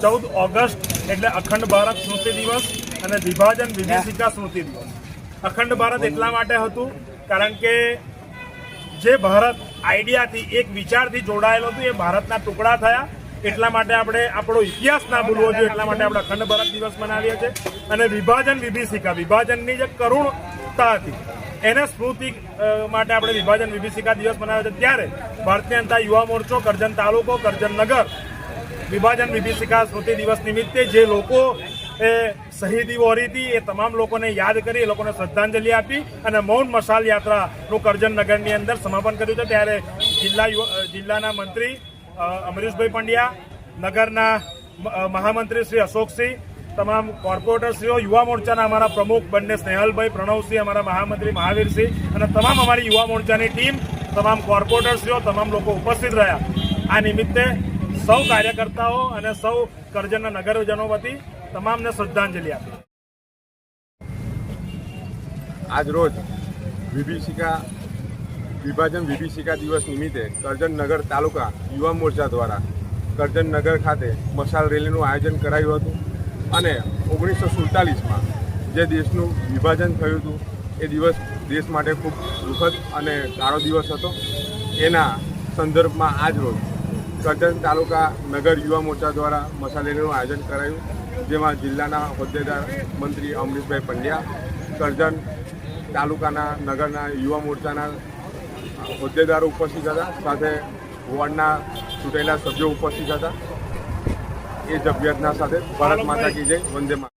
14 August એટલે અખંડ ભારત સ્મૃતિ દિવસ અને વિભાજન વિભીષિકા સ્મૃતિ દિવસ. અખંડ ભારત એટલા માટે હતું કારણ કે જે ભારત આઈડિયાથી એક વિચારથી જોડાયેલો હતું એ ભારતના ટુકડા થયા. એટલા માટે આપણે આપણો ઇતિહાસ ના ભૂલવો જોઈએ, એટલા માટે આપણે અખંડ ભારત દિવસ મનાવીએ છીએ. અને વિભાજન વિભીષિકા, વિભાજનની જે કરુણતા હતી એને સ્મૃતિ માટે આપણે વિભાજન વિભીષિકા દિવસ મનાવ્યો છે. ત્યારે ભારતીય જનતા યુવા મોરચો કરજણ તાલુકો કરજણ નગર વિભાજન વિભીષિકા સ્મૃતિ દિવસ નિમિત્તે જે લોકો એ શહીદી વહોરી હતી એ તમામ લોકોને યાદ કરી, એ લોકોને શ્રદ્ધાંજલિ આપી અને મૌન મશાલ યાત્રાનું કરજણ નગરની અંદર સમાપન કર્યું છે. ત્યારે જિલ્લાના મંત્રી અમરીશભાઈ પંડ્યા, નગરના મહામંત્રી શ્રી અશોકસિંહ, તમામ કોર્પોરેટરશ્રીઓ, યુવા મોરચાના અમારા પ્રમુખ બંને સ્નેહલભાઈ, પ્રણવસિંહ, અમારા મહામંત્રી મહાવીરસિંહ અને તમામ અમારી યુવા મોરચાની ટીમ, તમામ કોર્પોરેટરશ્રીઓ, તમામ લોકો ઉપસ્થિત રહ્યા. આ નિમિત્તે સૌ કાર્યકર્તાઓ અને સૌ કરજણના નગરજનો વતી તમામને શ્રદ્ધાંજલિ આપી. આજ રોજ વિભાજન વિભીષિકા દિવસ નિમિત્તે કરજણ નગર તાલુકા યુવા મોરચા દ્વારા કરજણ નગર ખાતે મશાલ રેલીનું આયોજન કરાયું હતું. અને 1947માં જે દેશનું વિભાજન થયું હતું એ દિવસ દેશ માટે ખૂબ દુઃખદ અને કાળો દિવસ હતો. એના સંદર્ભમાં આજ રોજ કરજણ તાલુકા નગર યુવા મોરચા દ્વારા મશાલ રેલીનું આયોજન કરાયું, જેમાં જિલ્લાના હોદ્દેદાર મંત્રી અમરીશભાઈ પંડ્યા, કરજણ તાલુકાના નગરના યુવા મોરચાના હોદ્દેદારો ઉપસ્થિત હતા, સાથે વોર્ડના ચૂંટાયેલા સભ્યો ઉપસ્થિત હતા. એ જબિયતના સાથે ભારત માતા કી જય, વંદે માતરમ.